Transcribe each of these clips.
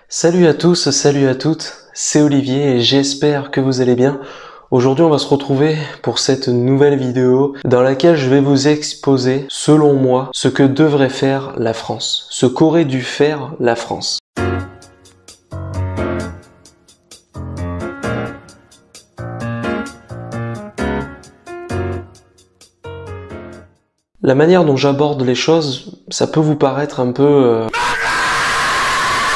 Salut à tous, salut à toutes, c'est Olivier et j'espère que vous allez bien. Aujourd'hui on va se retrouver pour cette nouvelle vidéo dans laquelle je vais vous exposer, selon moi, ce que devrait faire la France, ce qu'aurait dû faire la France. La manière dont j'aborde les choses, ça peut vous paraître un peu...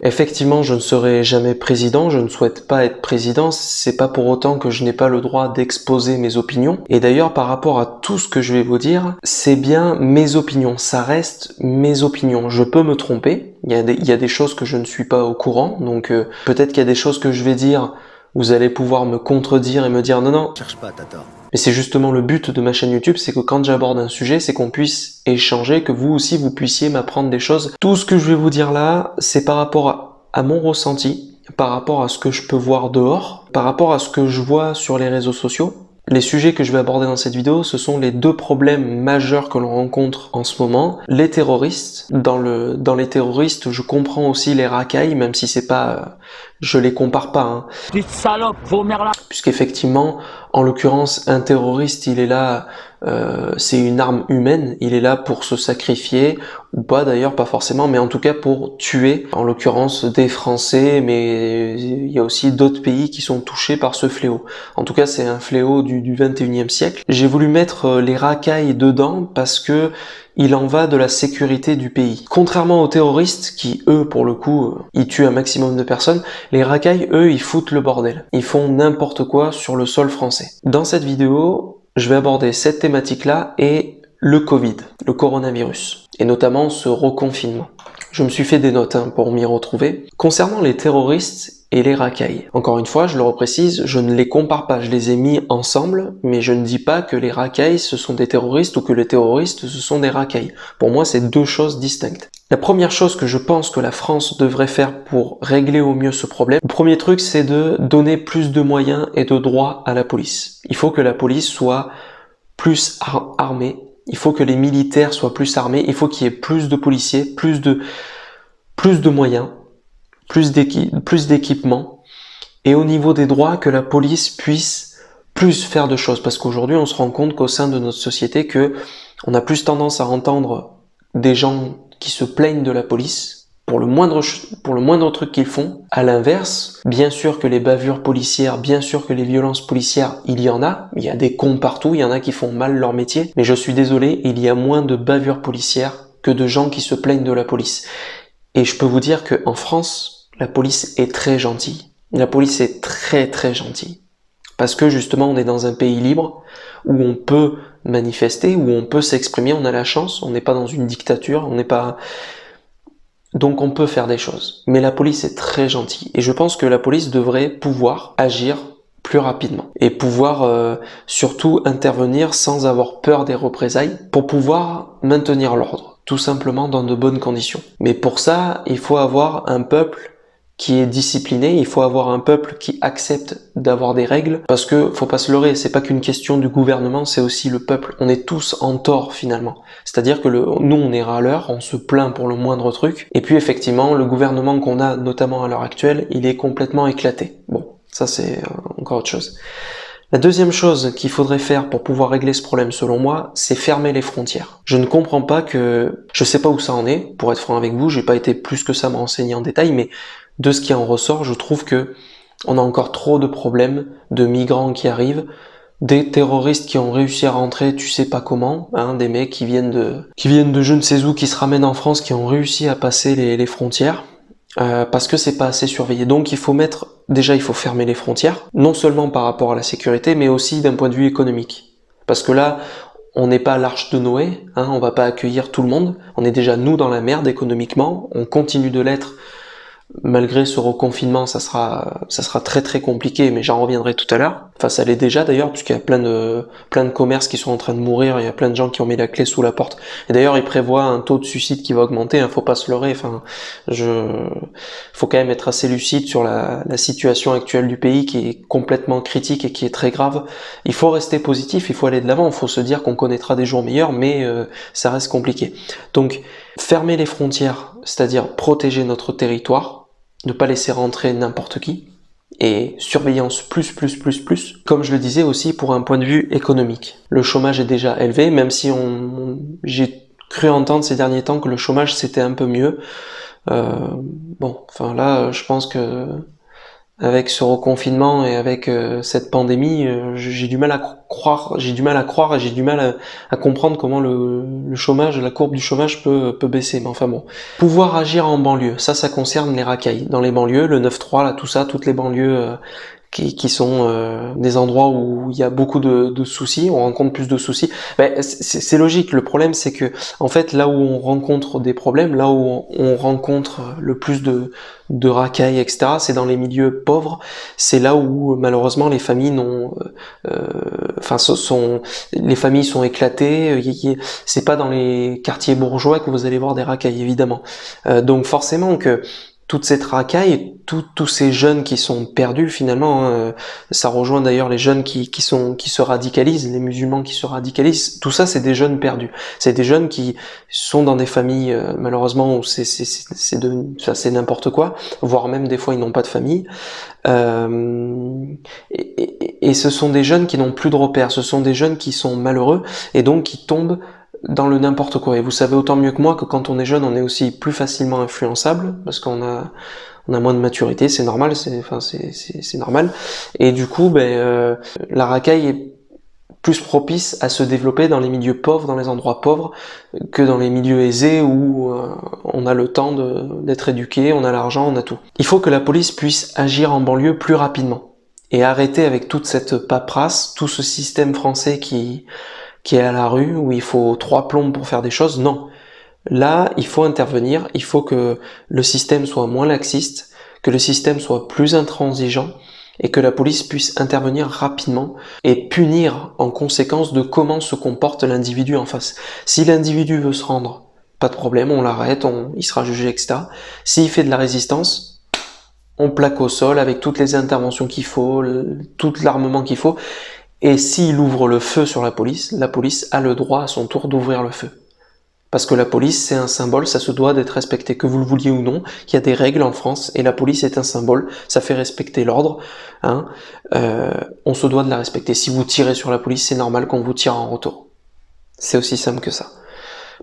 Effectivement, je ne serai jamais président, je ne souhaite pas être président, c'est pas pour autant que je n'ai pas le droit d'exposer mes opinions. Et d'ailleurs, par rapport à tout ce que je vais vous dire, c'est bien mes opinions, ça reste mes opinions. Je peux me tromper, il y a des choses que je ne suis pas au courant, donc peut-être qu'il y a des choses que je vais dire, vous allez pouvoir me contredire et me dire non, Cherche pas, t'as tort. mais c'est justement le but de ma chaîne YouTube, c'est que quand j'aborde un sujet, c'est qu'on puisse échanger, que vous aussi vous puissiez m'apprendre des choses. Tout ce que je vais vous dire là, c'est par rapport à mon ressenti, par rapport à ce que je peux voir dehors, par rapport à ce que je vois sur les réseaux sociaux. Les sujets que je vais aborder dans cette vidéo, ce sont les deux problèmes majeurs que l'on rencontre en ce moment. Les terroristes. Dans les terroristes, je comprends aussi les racailles, même si c'est pas... je les compare pas, hein. Petite salope, vos mères là. Puisqu'effectivement, en l'occurrence, un terroriste, il est là, c'est une arme humaine, il est là pour se sacrifier, ou pas d'ailleurs, pas forcément, mais en tout cas pour tuer, en l'occurrence des Français, mais il y a aussi d'autres pays qui sont touchés par ce fléau. En tout cas, c'est un fléau du 21e siècle. J'ai voulu mettre les racailles dedans parce que il en va de la sécurité du pays. Contrairement aux terroristes, qui eux, pour le coup, ils tuent un maximum de personnes, les racailles, eux, ils foutent le bordel. Ils font n'importe quoi sur le sol français. Dans cette vidéo, je vais aborder cette thématique-là et le Covid, le coronavirus, et notamment ce reconfinement. Je me suis fait des notes pour m'y retrouver. Concernant les terroristes et les racailles, encore une fois, je le reprécise, je ne les compare pas, je les ai mis ensemble, mais je ne dis pas que les racailles ce sont des terroristes ou que les terroristes ce sont des racailles. Pour moi, c'est deux choses distinctes. La première chose que je pense que la France devrait faire pour régler au mieux ce problème, le premier truc, c'est de donner plus de moyens et de droits à la police. Il faut que la police soit plus armée, il faut que les militaires soient plus armés, il faut qu'il y ait plus de policiers, plus de moyens, plus d'équipements, et au niveau des droits, que la police puisse plus faire de choses, parce qu'aujourd'hui on se rend compte qu'au sein de notre société que on a plus tendance à entendre des gens qui se plaignent de la police pour le moindre truc qu'ils font. À l'inverse, bien sûr que les bavures policières, bien sûr que les violences policières, il y a des cons partout, il y en a qui font mal leur métier, mais je suis désolé, il y a moins de bavures policières que de gens qui se plaignent de la police. Et je peux vous dire qu'en France, la police est très gentille. La police est très très gentille. Parce que justement, on est dans un pays libre, où on peut manifester, où on peut s'exprimer, on a la chance, on n'est pas dans une dictature, on n'est pas... Donc on peut faire des choses. Mais la police est très gentille. Et je pense que la police devrait pouvoir agir plus rapidement. Et pouvoir surtout intervenir sans avoir peur des représailles, pour pouvoir maintenir l'ordre. Tout simplement dans de bonnes conditions. Mais pour ça, il faut avoir un peuple qui est discipliné, il faut avoir un peuple qui accepte d'avoir des règles, parce que faut pas se leurrer, c'est pas qu'une question du gouvernement, c'est aussi le peuple. On est tous en tort finalement. C'est-à-dire que nous on est râleurs, on se plaint pour le moindre truc, et puis effectivement le gouvernement qu'on a notamment à l'heure actuelle, il est complètement éclaté. Bon, ça c'est encore autre chose. La deuxième chose qu'il faudrait faire pour pouvoir régler ce problème selon moi, c'est fermer les frontières. Je ne comprends pas que... Je sais pas où ça en est, pour être franc avec vous, j'ai pas été plus que ça me renseigner en détail, mais de ce qui en ressort, je trouve que on a encore trop de problèmes de migrants qui arrivent, des terroristes qui ont réussi à rentrer, tu sais pas comment, des mecs qui viennent de je ne sais où, qui se ramènent en France, qui ont réussi à passer les frontières. Parce que c'est pas assez surveillé. Donc il faut fermer les frontières, non seulement par rapport à la sécurité, mais aussi d'un point de vue économique. Parce que là, on n'est pas l'arche de Noé, on va pas accueillir tout le monde, on est déjà nous dans la merde économiquement, on continue de l'être. Malgré ce reconfinement, ça sera très très compliqué, mais j'en reviendrai tout à l'heure. Enfin, ça l'est déjà d'ailleurs, puisqu'il y a plein de commerces qui sont en train de mourir, il y a plein de gens qui ont mis la clé sous la porte. Et d'ailleurs, ils prévoient un taux de suicide qui va augmenter, faut pas se leurrer, faut quand même être assez lucide sur la situation actuelle du pays qui est complètement critique et qui est très grave. Il faut rester positif, il faut aller de l'avant, il faut se dire qu'on connaîtra des jours meilleurs, mais ça reste compliqué. Donc, fermer les frontières, c'est-à-dire protéger notre territoire, ne pas laisser rentrer n'importe qui, et surveillance plus. Comme je le disais aussi pour un point de vue économique. Le chômage est déjà élevé, même si j'ai cru entendre ces derniers temps que le chômage c'était un peu mieux. Bon, enfin là, je pense que avec ce reconfinement et avec cette pandémie, j'ai du mal à croire et j'ai du mal à comprendre comment le chômage, la courbe du chômage peut baisser. Mais enfin bon. Pouvoir agir en banlieue, ça concerne les racailles. Dans les banlieues, le 9-3, là, tout ça, toutes les banlieues qui sont des endroits où il y a beaucoup de soucis, on rencontre plus de soucis. Ben, c'est logique. Le problème, c'est que en fait, là où on rencontre des problèmes, là où on rencontre le plus de racailles, etc., c'est dans les milieux pauvres. C'est là où malheureusement les familles les familles sont éclatées. C'est pas dans les quartiers bourgeois que vous allez voir des racailles, évidemment. Donc forcément que toute cette racaille, tous ces jeunes qui sont perdus finalement, hein, ça rejoint d'ailleurs les jeunes qui se radicalisent, les musulmans qui se radicalisent, tout ça c'est des jeunes perdus. C'est des jeunes qui sont dans des familles malheureusement où c'est n'importe quoi, voire même des fois ils n'ont pas de famille. Et ce sont des jeunes qui n'ont plus de repères, ce sont des jeunes qui sont malheureux et donc qui tombent dans le n'importe quoi. Et vous savez autant mieux que moi que quand on est jeune, on est aussi plus facilement influençable parce qu'on a moins de maturité, c'est normal, c'est normal. Et du coup, la racaille est plus propice à se développer dans les milieux pauvres, dans les endroits pauvres, que dans les milieux aisés où on a le temps d'être éduqué, on a l'argent, on a tout. Il faut que la police puisse agir en banlieue plus rapidement et arrêter avec toute cette paperasse, tout ce système français qui est à la rue, où il faut 3 plombes pour faire des choses. Non. Là, il faut intervenir, il faut que le système soit moins laxiste, que le système soit plus intransigeant, et que la police puisse intervenir rapidement et punir en conséquence de comment se comporte l'individu en face. Si l'individu veut se rendre, pas de problème, on l'arrête, il sera jugé, etc. S'il fait de la résistance, on plaque au sol avec toutes les interventions qu'il faut, tout l'armement qu'il faut. Et s'il ouvre le feu sur la police a le droit à son tour d'ouvrir le feu. Parce que la police, c'est un symbole, ça se doit d'être respecté, que vous le vouliez ou non. Il y a des règles en France, et la police est un symbole, ça fait respecter l'ordre. Hein. On se doit de la respecter. Si vous tirez sur la police, c'est normal qu'on vous tire en retour. C'est aussi simple que ça.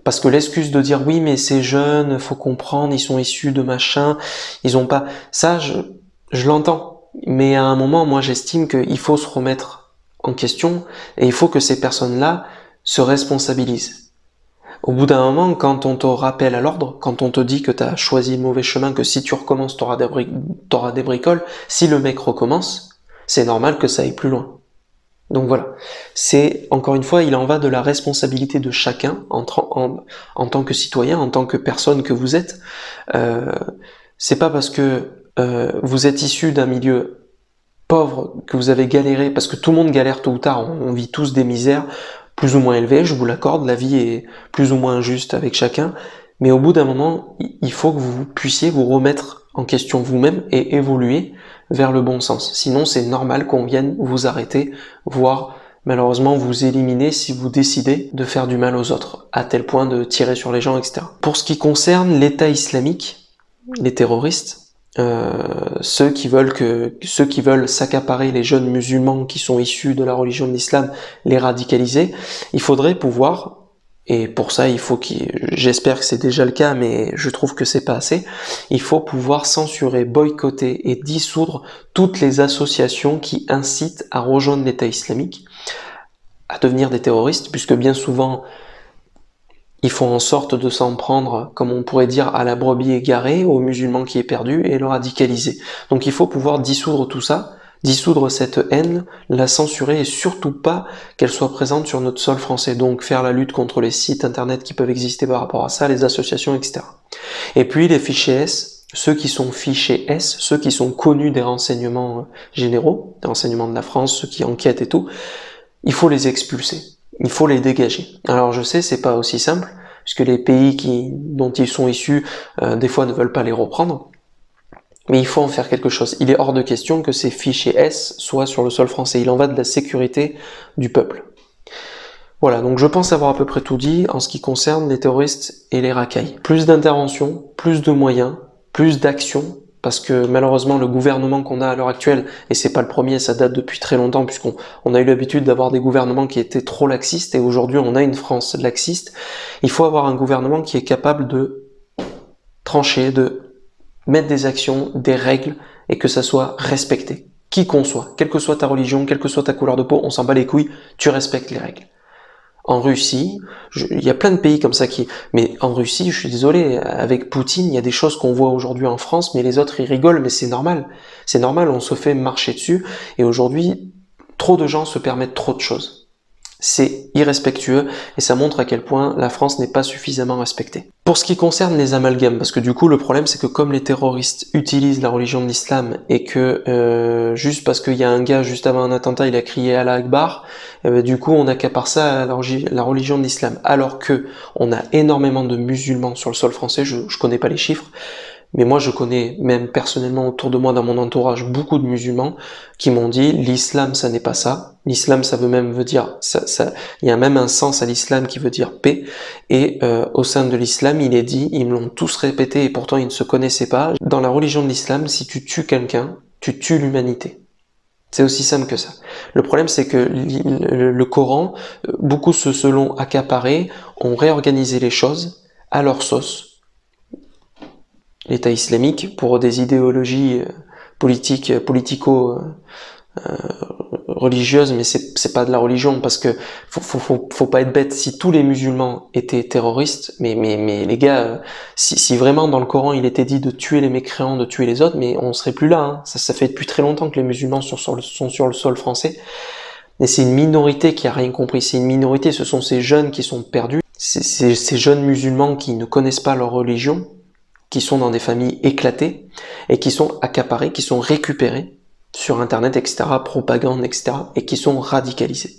Parce que l'excuse de dire oui, mais ces jeunes, faut comprendre, ils sont issus de machin, ils ont pas... Ça, je l'entends. Mais à un moment, moi, j'estime qu'il faut se remettre en question, et il faut que ces personnes-là se responsabilisent. Au bout d'un moment, quand on te rappelle à l'ordre, quand on te dit que tu as choisi le mauvais chemin, que si tu recommences, t'auras des bricoles, si le mec recommence, c'est normal que ça aille plus loin. Donc voilà, c'est, encore une fois, il en va de la responsabilité de chacun en tant que citoyen, en tant que personne que vous êtes. C'est pas parce que vous êtes issu d'un milieu pauvre, que vous avez galéré, parce que tout le monde galère tôt ou tard, on vit tous des misères plus ou moins élevées, je vous l'accorde, la vie est plus ou moins injuste avec chacun, mais au bout d'un moment, il faut que vous puissiez vous remettre en question vous-même et évoluer vers le bon sens. Sinon, c'est normal qu'on vienne vous arrêter, voire malheureusement vous éliminer si vous décidez de faire du mal aux autres, à tel point de tirer sur les gens, etc. Pour ce qui concerne l'État islamique, les terroristes, ceux qui veulent s'accaparer les jeunes musulmans qui sont issus de la religion de l'islam, les radicaliser, il faudrait pouvoir, et pour ça j'espère que c'est déjà le cas, mais je trouve que c'est pas assez, il faut pouvoir censurer, boycotter et dissoudre toutes les associations qui incitent à rejoindre l'État islamique, à devenir des terroristes, puisque bien souvent ils font en sorte de s'en prendre, comme on pourrait dire, à la brebis égarée, au musulman qui est perdu, et le radicaliser. Donc il faut pouvoir dissoudre tout ça, dissoudre cette haine, la censurer, et surtout pas qu'elle soit présente sur notre sol français. Donc faire la lutte contre les sites internet qui peuvent exister par rapport à ça, les associations, etc. Et puis les fichiers S, ceux qui sont fichés S, ceux qui sont connus des renseignements généraux, des renseignements de la France, ceux qui enquêtent et tout, il faut les expulser. Il faut les dégager. Alors je sais, c'est pas aussi simple, puisque les pays dont ils sont issus, des fois ne veulent pas les reprendre, mais il faut en faire quelque chose. Il est hors de question que ces fichiers S soient sur le sol français. Il en va de la sécurité du peuple. Voilà, donc je pense avoir à peu près tout dit en ce qui concerne les terroristes et les racailles. Plus d'intervention, plus de moyens, plus d'action, parce que malheureusement le gouvernement qu'on a à l'heure actuelle, et c'est pas le premier, ça date depuis très longtemps, puisqu'on a eu l'habitude d'avoir des gouvernements qui étaient trop laxistes, et aujourd'hui on a une France laxiste. Il faut avoir un gouvernement qui est capable de trancher, de mettre des actions, des règles, et que ça soit respecté. Qui qu'on soit, quelle que soit ta religion, quelle que soit ta couleur de peau, on s'en bat les couilles, tu respectes les règles. En Russie, il y a plein de pays comme ça mais en Russie, je suis désolé, avec Poutine, il y a des choses qu'on voit aujourd'hui en France, mais les autres, ils rigolent, mais c'est normal. C'est normal, on se fait marcher dessus, et aujourd'hui, trop de gens se permettent trop de choses. C'est irrespectueux, et ça montre à quel point la France n'est pas suffisamment respectée. Pour ce qui concerne les amalgames, parce que du coup, le problème, c'est que comme les terroristes utilisent la religion de l'islam, et que juste parce qu'il y a un gars, juste avant un attentat, il a crié Allah Akbar, du coup, on accapare ça à la religion de l'islam. Alors que on a énormément de musulmans sur le sol français, je connais pas les chiffres, mais moi je connais même personnellement autour de moi dans mon entourage beaucoup de musulmans qui m'ont dit l'islam ça n'est pas ça, l'islam ça veut dire il y a même un sens à l'islam qui veut dire paix, et au sein de l'islam il est dit, ils me l'ont tous répété et pourtant ils ne se connaissaient pas, dans la religion de l'islam si tu tues quelqu'un, tu tues l'humanité. C'est aussi simple que ça. Le problème, c'est que le Coran, beaucoup se l'ont accaparé, ont réorganisé les choses à leur sauce. L'État islamique, pour des idéologies politico-religieuses, mais c'est pas de la religion, parce que faut pas être bête. Si tous les musulmans étaient terroristes, mais les gars, si vraiment dans le Coran il était dit de tuer les mécréants, de tuer les autres, mais on serait plus là. Hein. Ça fait depuis très longtemps que les musulmans sont sur le sol français. Mais c'est une minorité qui a rien compris. C'est une minorité. Ce sont ces jeunes qui sont perdus. Ces jeunes musulmans qui ne connaissent pas leur religion, qui sont dans des familles éclatées et qui sont accaparés, qui sont récupérés sur internet, etc., propagande, etc., et qui sont radicalisés.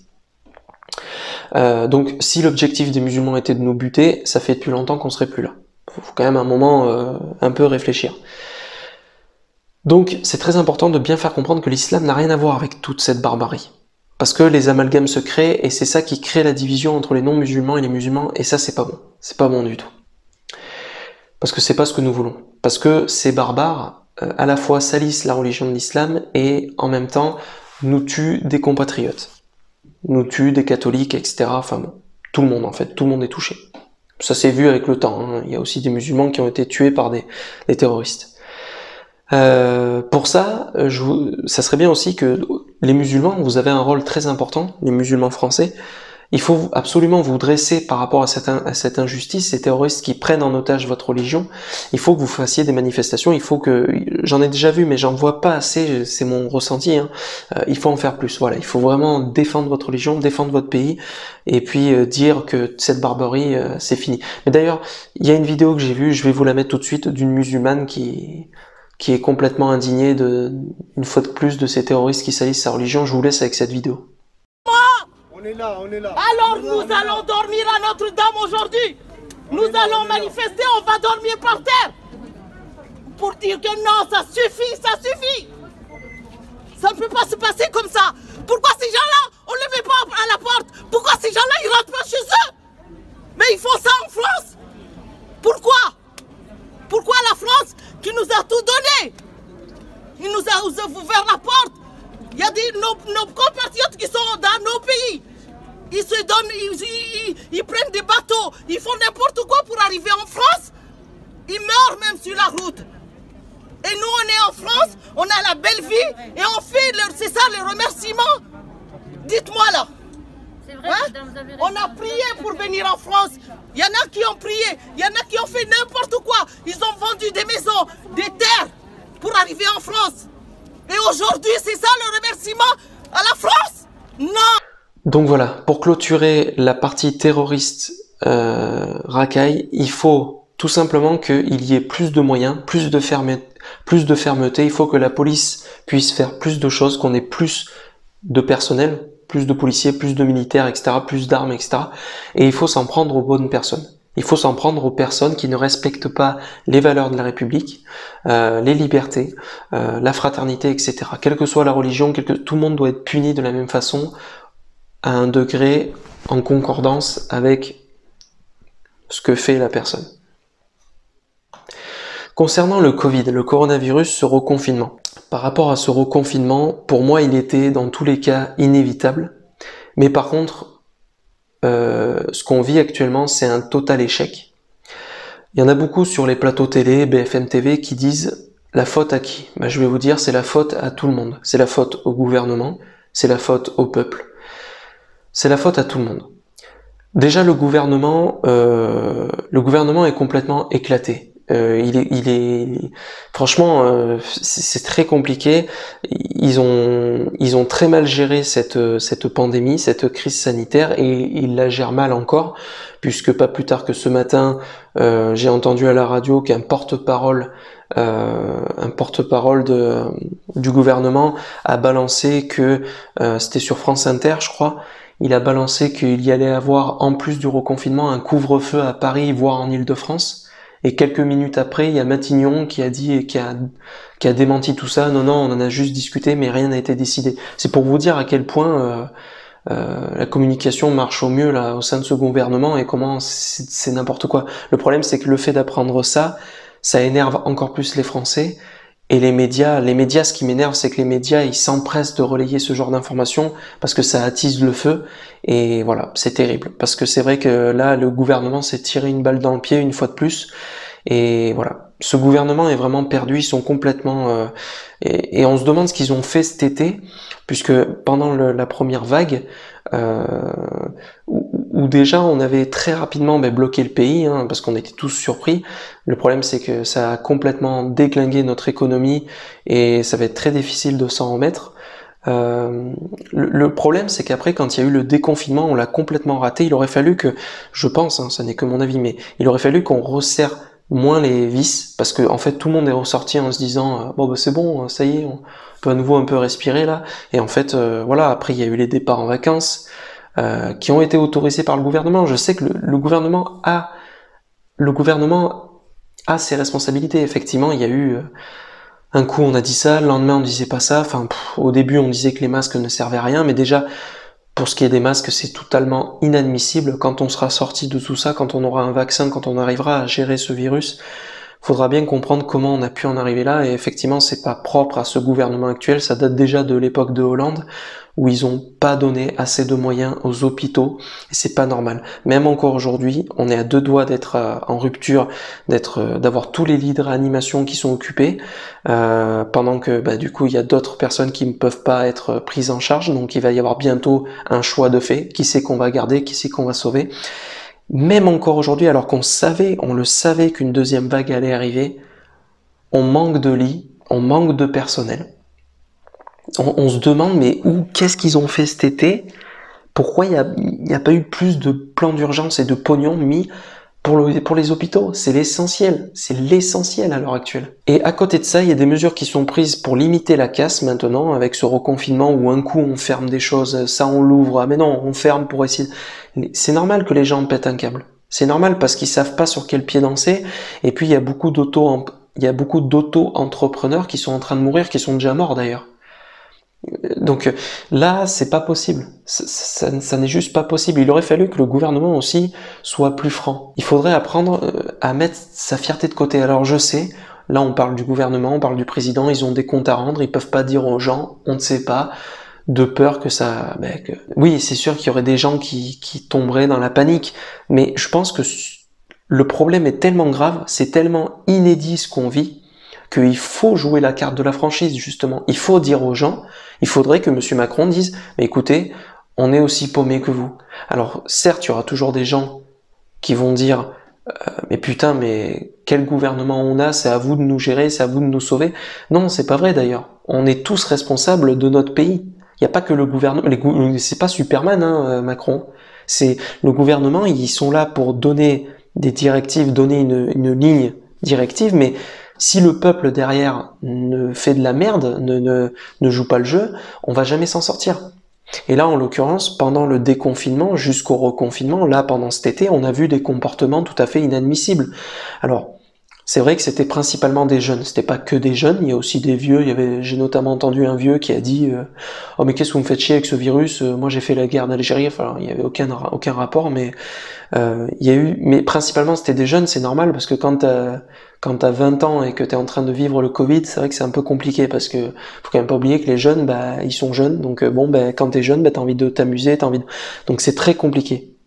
Donc si l'objectif des musulmans était de nous buter, ça fait depuis longtemps qu'on serait plus là. Faut quand même un moment un peu réfléchir. Donc c'est très important de bien faire comprendre que l'islam n'a rien à voir avec toute cette barbarie. Parce que les amalgames se créent, et c'est ça qui crée la division entre les non-musulmans et les musulmans, et ça c'est pas bon. C'est pas bon du tout. Parce que c'est pas ce que nous voulons. Parce que ces barbares, à la fois salissent la religion de l'islam et en même temps nous tuent des compatriotes. Nous tuent des catholiques, etc. Enfin bon, tout le monde en fait, tout le monde est touché. Ça s'est vu avec le temps, hein. Il y a aussi des musulmans qui ont été tués par des terroristes. Pour ça, ça serait bien aussi que les musulmans, vous avez un rôle très important, les musulmans français. Il faut absolument vous dresser par rapport à cette injustice, ces terroristes qui prennent en otage votre religion. Il faut que vous fassiez des manifestations, j'en ai déjà vu, mais j'en vois pas assez, c'est mon ressenti, hein. Il faut en faire plus, voilà. Il faut vraiment défendre votre religion, défendre votre pays, et puis dire que cette barbarie, c'est fini. Mais d'ailleurs, il y a une vidéo que j'ai vue, je vais vous la mettre tout de suite, d'une musulmane qui est complètement indignée une fois de plus de ces terroristes qui salissent sa religion. Je vous laisse avec cette vidéo. On est là, on est là. Alors nous allons dormir à Notre-Dame aujourd'hui. Nous allons manifester, on va dormir par terre. Pour dire que non, ça suffit, ça suffit. Ça ne peut pas se passer comme ça. Pourquoi ces gens-là, on ne les met pas à la porte? Pourquoi ces gens-là, ils ne rentrent pas chez eux? Mais ils font ça en France. Pourquoi? Pourquoi la France qui nous a tout donné? Il nous a ouvert la porte. Il y a nos compatriotes qui sont dans nos pays. Ils se donnent, ils prennent des bateaux, ils font n'importe quoi pour arriver en France. Ils meurent même sur la route. Et nous, on est en France, on a la belle vie et on fait, c'est ça les remerciements. Dites-moi là. C'est vrai, hein? madame, vous avez raison. On a prié pour venir en France. Il y en a qui ont prié, il y en a qui ont fait n'importe quoi. Ils ont vendu des maisons, des terres pour arriver en France. Et aujourd'hui, c'est ça le remerciement à la France? Non! Donc voilà, pour clôturer la partie terroriste racaille, il faut tout simplement qu'il y ait plus de moyens, plus de fermeté. Il faut que la police puisse faire plus de choses, qu'on ait plus de personnel, plus de policiers, plus de militaires, etc., plus d'armes, etc. Et il faut s'en prendre aux bonnes personnes. Il faut s'en prendre aux personnes qui ne respectent pas les valeurs de la République, les libertés, la fraternité, etc. Quelle que soit la religion, tout le monde doit être puni de la même façon, à un degré en concordance avec ce que fait la personne. Concernant le Covid, le coronavirus, ce reconfinement. Par rapport à ce reconfinement, pour moi, il était dans tous les cas inévitable. Mais par contre, ce qu'on vit actuellement, c'est un total échec. Il y en a beaucoup sur les plateaux télé, BFM TV, qui disent la faute à qui? Je vais vous dire, c'est la faute à tout le monde. C'est la faute au gouvernement, c'est la faute au peuple. C'est la faute à tout le monde. Déjà, le gouvernement est complètement éclaté. Franchement, c'est très compliqué. Ils ont très mal géré cette pandémie, cette crise sanitaire, et ils la gèrent mal encore, puisque pas plus tard que ce matin, j'ai entendu à la radio qu'un porte-parole du gouvernement a balancé que c'était sur France Inter, je crois. Il a balancé qu'il y allait avoir, en plus du reconfinement, un couvre-feu à Paris, voire en Île-de-France. Et quelques minutes après, il y a Matignon qui a dit et qui a démenti tout ça. Non, on en a juste discuté, mais rien n'a été décidé. C'est pour vous dire à quel point la communication marche au mieux là au sein de ce gouvernement et comment c'est n'importe quoi. Le problème, c'est que le fait d'apprendre ça énerve encore plus les Français. Et les médias, ce qui m'énerve, c'est que les médias, ils s'empressent de relayer ce genre d'informations parce que ça attise le feu. Et voilà, c'est terrible. Parce que c'est vrai que là, le gouvernement s'est tiré une balle dans le pied une fois de plus. Et voilà, ce gouvernement est vraiment perdu. Ils sont complètement... Et on se demande ce qu'ils ont fait cet été, puisque pendant la première vague, où déjà on avait très rapidement bloqué le pays, parce qu'on était tous surpris. Le problème, c'est que ça a complètement déglingué notre économie et ça va être très difficile de s'en remettre. Le problème, c'est qu'après, quand il y a eu le déconfinement, on l'a complètement raté. Il aurait fallu que, je pense, ça n'est que mon avis, mais il aurait fallu qu'on resserre moins les vis, parce que en fait tout le monde est ressorti en se disant c'est bon, ça y est, on peut à nouveau un peu respirer là. Et en fait, voilà, après il y a eu les départs en vacances qui ont été autorisés par le gouvernement. Je sais que le gouvernement a ses responsabilités. Effectivement, il y a eu un coup on a dit ça, le lendemain on disait pas ça. Enfin, au début on disait que les masques ne servaient à rien, mais déjà pour ce qui est des masques, c'est totalement inadmissible. Quand on sera sorti de tout ça, quand on aura un vaccin, quand on arrivera à gérer ce virus, faudra bien comprendre comment on a pu en arriver là. Et effectivement, c'est pas propre à ce gouvernement actuel. Ça date déjà de l'époque de Hollande, où ils ont pas donné assez de moyens aux hôpitaux. Et c'est pas normal. Même encore aujourd'hui, on est à 2 doigts d'être en rupture, d'avoir tous les lits de réanimation qui sont occupés, pendant que du coup il y a d'autres personnes qui ne peuvent pas être prises en charge. Donc il va y avoir bientôt un choix de fait. Qui c'est qu'on va garder, qui c'est qu'on va sauver. Même encore aujourd'hui, alors on le savait qu'une deuxième vague allait arriver, on manque de lits, on manque de personnel. On se demande, mais qu'est-ce qu'ils ont fait cet été? Pourquoi il n'y a pas eu plus de plans d'urgence et de pognon mis pour les hôpitaux? C'est l'essentiel à l'heure actuelle. Et à côté de ça, il y a des mesures qui sont prises pour limiter la casse maintenant, avec ce reconfinement où un coup on ferme des choses, ça on l'ouvre, mais non, on ferme pour essayer... C'est normal que les gens pètent un câble. C'est normal parce qu'ils savent pas sur quel pied danser, et puis il y a beaucoup d'auto-entrepreneurs qui sont en train de mourir, qui sont déjà morts d'ailleurs. Donc là, c'est pas possible. Ça n'est juste pas possible. Il aurait fallu que le gouvernement aussi soit plus franc. Il faudrait apprendre à mettre sa fierté de côté. Alors je sais, là on parle du gouvernement, on parle du président, ils ont des comptes à rendre, ils peuvent pas dire aux gens, on ne sait pas, de peur que ça... Oui, c'est sûr qu'il y aurait des gens qui tomberaient dans la panique, mais je pense que le problème est tellement grave, c'est tellement inédit ce qu'on vit, qu'il faut jouer la carte de la franchise, justement. Il faut dire aux gens, il faudrait que M. Macron dise « Mais écoutez, on est aussi paumé que vous. » Alors, certes, il y aura toujours des gens qui vont dire « Mais putain, mais quel gouvernement on a, c'est à vous de nous gérer, c'est à vous de nous sauver. » Non, c'est pas vrai d'ailleurs. On est tous responsables de notre pays. Il n'y a pas que le gouvernement, c'est pas Superman, Macron. C'est le gouvernement, ils sont là pour donner des directives, donner une ligne directive, mais si le peuple derrière ne fait de la merde, ne joue pas le jeu, on va jamais s'en sortir. Et là, en l'occurrence, pendant le déconfinement jusqu'au reconfinement, là, pendant cet été, on a vu des comportements tout à fait inadmissibles. Alors, c'est vrai que c'était principalement des jeunes, c'était pas que des jeunes, il y a aussi des vieux, j'ai notamment entendu un vieux qui a dit oh mais qu'est-ce que vous me faites chier avec ce virus, moi j'ai fait la guerre d'Algérie, enfin il y avait aucun rapport, mais il y a eu, mais principalement c'était des jeunes, c'est normal parce que quand Quand t'as 20 ans et que t'es en train de vivre le Covid, c'est vrai que c'est un peu compliqué parce que faut quand même pas oublier que les jeunes, bah, ils sont jeunes. Donc quand t'es jeune, bah, t'as envie de t'amuser, donc c'est très compliqué.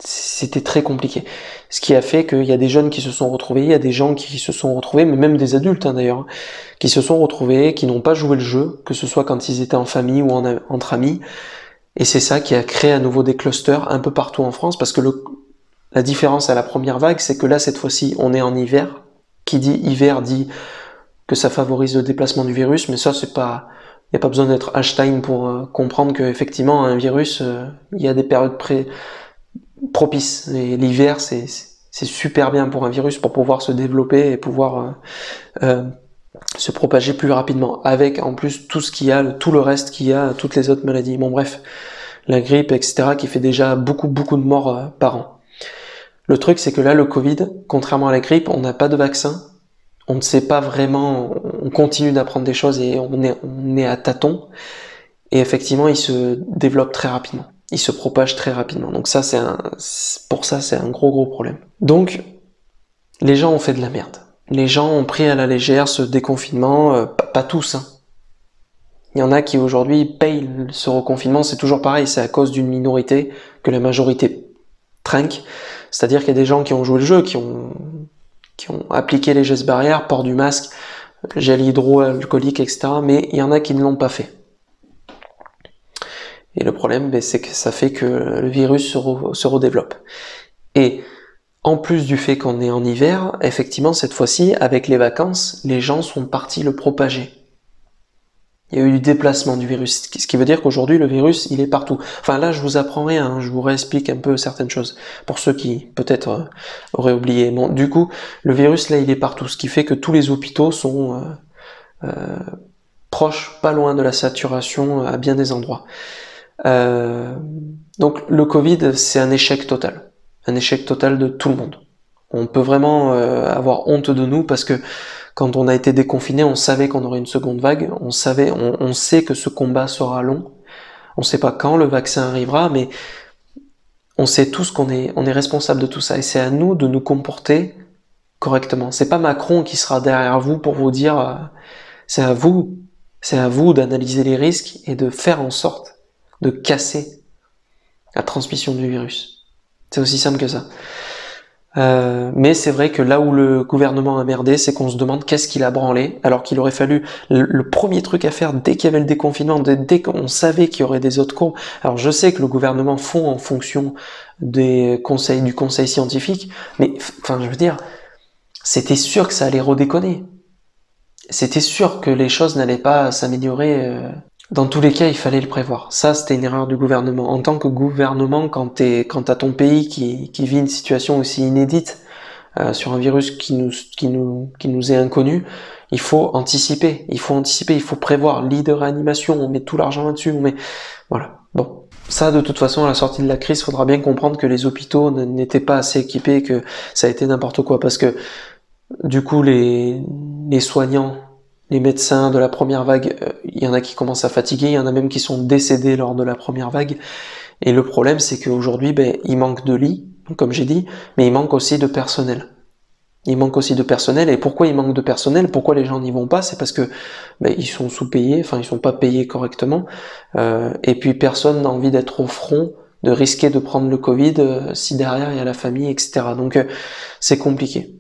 C'était très compliqué. Ce qui a fait qu'il y a des jeunes qui se sont retrouvés, il y a des gens qui se sont retrouvés, mais même des adultes d'ailleurs, qui se sont retrouvés, qui n'ont pas joué le jeu, que ce soit quand ils étaient en famille ou entre amis. Et c'est ça qui a créé à nouveau des clusters un peu partout en France, parce que la différence à la première vague, c'est que là, cette fois-ci, on est en hiver. Qui dit hiver dit que ça favorise le déplacement du virus, mais ça, il n'y a pas besoin d'être Einstein pour comprendre qu'effectivement, un virus, il y a des périodes propices. Et l'hiver, c'est super bien pour un virus pour pouvoir se développer et pouvoir se propager plus rapidement. Avec en plus tout le reste qu'il y a, toutes les autres maladies. Bon bref, la grippe, etc., qui fait déjà beaucoup de morts par an. Le truc, c'est que là, le Covid, contrairement à la grippe, on n'a pas de vaccin. On ne sait pas vraiment, on continue d'apprendre des choses et on est à tâtons. Et effectivement, il se développe très rapidement. Il se propage très rapidement. Donc ça, pour ça, c'est un gros problème. Donc, les gens ont fait de la merde. Les gens ont pris à la légère ce déconfinement, pas tous, hein. Il y en a qui aujourd'hui payent ce reconfinement, c'est toujours pareil, c'est à cause d'une minorité que la majorité trinque. C'est-à-dire qu'il y a des gens qui ont joué le jeu, qui ont appliqué les gestes barrières, port du masque, gel hydroalcoolique, etc. Mais il y en a qui ne l'ont pas fait. Et le problème, c'est que ça fait que le virus se redéveloppe. Et en plus du fait qu'on est en hiver, effectivement, cette fois-ci, avec les vacances, les gens sont partis le propager. Il y a eu du déplacement du virus, ce qui veut dire qu'aujourd'hui, le virus, il est partout. Enfin là, je vous apprends rien, hein, je vous réexplique un peu certaines choses, pour ceux qui, peut-être, auraient oublié. Bon, du coup, le virus, là, il est partout, ce qui fait que tous les hôpitaux sont proches, pas loin de la saturation à bien des endroits. Donc, le Covid, c'est un échec total de tout le monde. On peut vraiment avoir honte de nous, parce que quand on a été déconfiné, on savait qu'on aurait une seconde vague, on sait que ce combat sera long, on sait pas quand le vaccin arrivera, mais on sait tous qu'on est responsable de tout ça, et c'est à nous de nous comporter correctement. C'est pas Macron qui sera derrière vous pour vous dire, c'est à vous d'analyser les risques et de faire en sorte de casser la transmission du virus. C'est aussi simple que ça. Mais c'est vrai que là où le gouvernement a merdé, c'est qu'on se demande qu'est-ce qu'il a branlé, alors qu'il aurait fallu le premier truc à faire dès qu'il y avait le déconfinement, dès qu'on savait qu'il y aurait des autres courbes. Alors je sais que le gouvernement fond en fonction du conseil scientifique, mais enfin je veux dire, c'était sûr que ça allait redéconner. C'était sûr que les choses n'allaient pas s'améliorer. Dans tous les cas, il fallait le prévoir. Ça, c'était une erreur du gouvernement. En tant que gouvernement, quand t'as ton pays qui vit une situation aussi inédite sur un virus qui nous est inconnu, il faut anticiper. Il faut prévoir. Lit de réanimation, on met tout l'argent là-dessus. Voilà. Bon. Ça, de toute façon, à la sortie de la crise, il faudra bien comprendre que les hôpitaux n'étaient pas assez équipés, que ça a été n'importe quoi. Parce que, du coup, les soignants, les médecins de la première vague, il y en a qui commencent à fatiguer, il y en a même qui sont décédés lors de la première vague. Et le problème, c'est qu'aujourd'hui, il manque de lits, comme j'ai dit, mais il manque aussi de personnel. Et pourquoi il manque de personnel? Pourquoi les gens n'y vont pas? C'est parce que ils sont sous-payés, enfin ils sont pas payés correctement. Et puis personne n'a envie d'être au front, de risquer de prendre le Covid si derrière il y a la famille, etc. Donc c'est compliqué.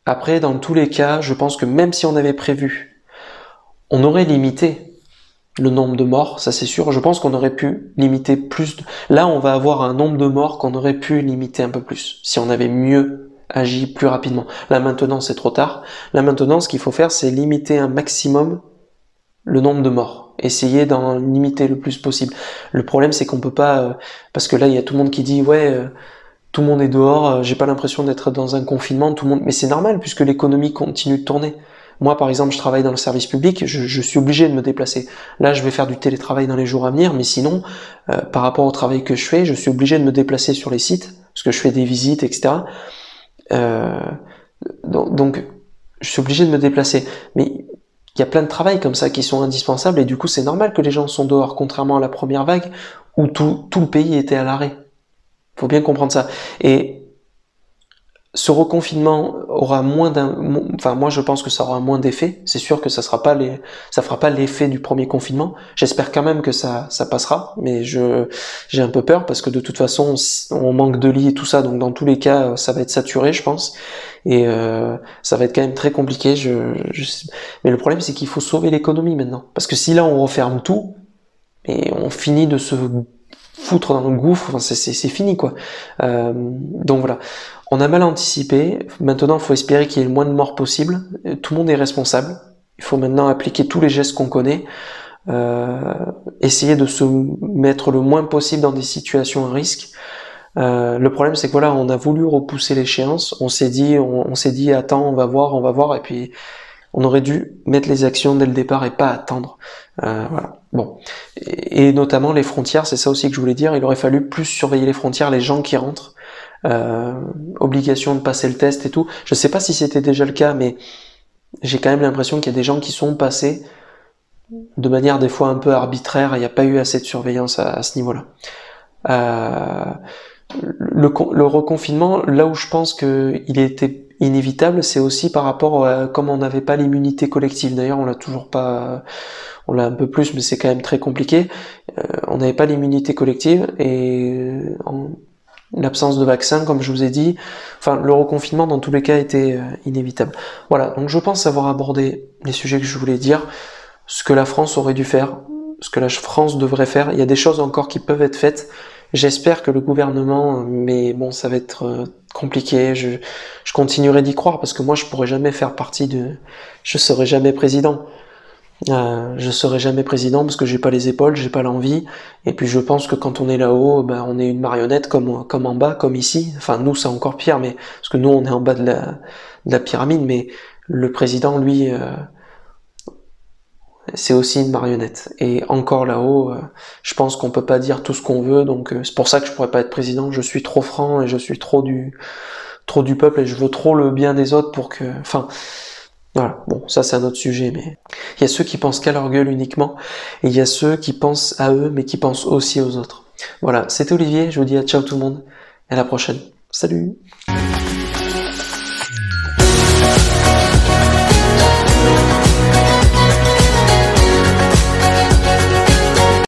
Après, dans tous les cas, je pense que même si on avait prévu, on aurait limité le nombre de morts, ça c'est sûr. Je pense qu'on aurait pu limiter plus. Là, on va avoir un nombre de morts qu'on aurait pu limiter un peu plus, si on avait mieux agi plus rapidement. Là maintenant, c'est trop tard. Là maintenant, ce qu'il faut faire, c'est limiter un maximum le nombre de morts. Essayer d'en limiter le plus possible. Le problème, c'est qu'on peut pas... parce que là, il y a tout le monde qui dit « Ouais... tout le monde est dehors, j'ai pas l'impression d'être dans un confinement, mais c'est normal puisque l'économie continue de tourner. Moi, par exemple, je travaille dans le service public, je suis obligé de me déplacer. Là, je vais faire du télétravail dans les jours à venir, mais sinon, par rapport au travail que je fais, je suis obligé de me déplacer sur les sites, parce que je fais des visites, etc. Donc, je suis obligé de me déplacer. Mais il y a plein de travails comme ça qui sont indispensables, et du coup, c'est normal que les gens sont dehors, contrairement à la première vague, où tout le pays était à l'arrêt. Faut bien comprendre ça. Et ce reconfinement aura moins enfin moi je pense que ça aura moins d'effet. C'est sûr que ça fera pas l'effet du premier confinement. J'espère quand même que ça passera, mais j'ai un peu peur parce que de toute façon on manque de lits et tout ça, donc dans tous les cas ça va être saturé, je pense, et ça va être quand même très compliqué. Mais le problème c'est qu'il faut sauver l'économie maintenant, parce que si là on referme tout et on finit de se foutre dans le gouffre, enfin, c'est fini quoi. Donc voilà. On a mal anticipé, maintenant il faut espérer qu'il y ait le moins de morts possible, tout le monde est responsable, il faut maintenant appliquer tous les gestes qu'on connaît, essayer de se mettre le moins possible dans des situations à risque. Le problème c'est que voilà, on a voulu repousser l'échéance, on s'est dit attends, on va voir, et puis on aurait dû mettre les actions dès le départ et pas attendre. Voilà. Bon. Et notamment les frontières, c'est ça aussi que je voulais dire, il aurait fallu plus surveiller les frontières, les gens qui rentrent. Obligation de passer le test et tout. Je sais pas si c'était déjà le cas, mais j'ai quand même l'impression qu'il y a des gens qui sont passés de manière des fois un peu arbitraire. Il n'y a pas eu assez de surveillance à ce niveau-là. Le reconfinement, là où je pense qu'il était inévitable, c'est aussi par rapport à comme on n'avait pas l'immunité collective. D'ailleurs, on l'a toujours pas. On l'a un peu plus, mais c'est quand même très compliqué. On n'avait pas l'immunité collective et l'absence de vaccin, comme je vous ai dit, enfin le reconfinement dans tous les cas était inévitable. Voilà, donc je pense avoir abordé les sujets que je voulais dire, ce que la France aurait dû faire, ce que la France devrait faire. Il y a des choses encore qui peuvent être faites. J'espère que le gouvernement, mais bon, ça va être compliqué. Je continuerai d'y croire parce que moi, je pourrais jamais faire partie je serai jamais président. Je serai jamais président parce que j'ai pas les épaules, j'ai pas l'envie, et puis je pense que quand on est là-haut, ben on est une marionnette comme en bas, comme ici. Enfin nous c'est encore pire, mais parce que nous on est en bas de la pyramide, mais le président lui c'est aussi une marionnette. Et encore là-haut, je pense qu'on peut pas dire tout ce qu'on veut, donc c'est pour ça que je pourrais pas être président. Je suis trop franc et je suis trop du peuple et je veux trop le bien des autres pour que, enfin. Voilà, bon, ça c'est un autre sujet, mais il y a ceux qui pensent qu'à leur gueule uniquement, et il y a ceux qui pensent à eux, mais qui pensent aussi aux autres. Voilà, c'était Olivier, je vous dis à ciao tout le monde, et à la prochaine. Salut!